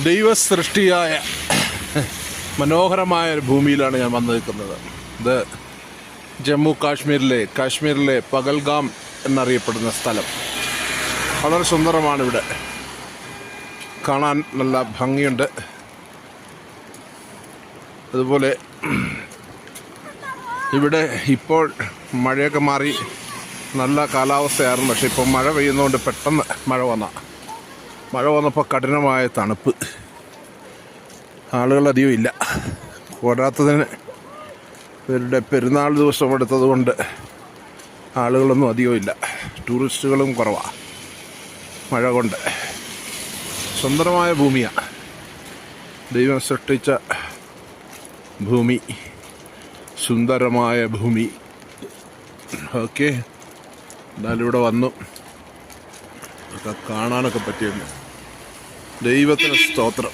ദൈവസൃഷ്ടിയായ മനോഹരമായ ഒരു ഭൂമിയിലാണ് ഞാൻ വന്നു നിൽക്കുന്നത്. ഇത് ജമ്മു കാശ്മീരിലെ പകൽഗാം എന്നറിയപ്പെടുന്ന സ്ഥലം. വളരെ സുന്ദരമാണ്. ഇവിടെ കാണാൻ നല്ല ഭംഗിയുണ്ട്. അതുപോലെ ഇവിടെ ഇപ്പോൾ മഴയൊക്കെ മാറി നല്ല കാലാവസ്ഥയായിരുന്നു. പക്ഷേ ഇപ്പോൾ മഴ പെയ്യുന്നതുകൊണ്ട് പെട്ടെന്ന് മഴ വന്നപ്പോൾ കഠിനമായ തണുപ്പ്. ആളുകളധികം ഇല്ല. പോരാത്തതിന് ഇവരുടെ പെരുന്നാൾ ദിവസം എടുത്തതുകൊണ്ട് ആളുകളൊന്നും അധികം ഇല്ല. ടൂറിസ്റ്റുകളും കുറവാണ്. മഴ കൊണ്ട് സുന്ദരമായ ഭൂമിയാണ്. ദൈവം സൃഷ്ടിച്ച ഭൂമി, സുന്ദരമായ ഭൂമി. ഓക്കെ, എന്നാലും ഇവിടെ വന്നു ഒക്കെ കാണാനൊക്കെ പറ്റിയുണ്ട്. ദൈവത്തിന് സ്തോത്രം.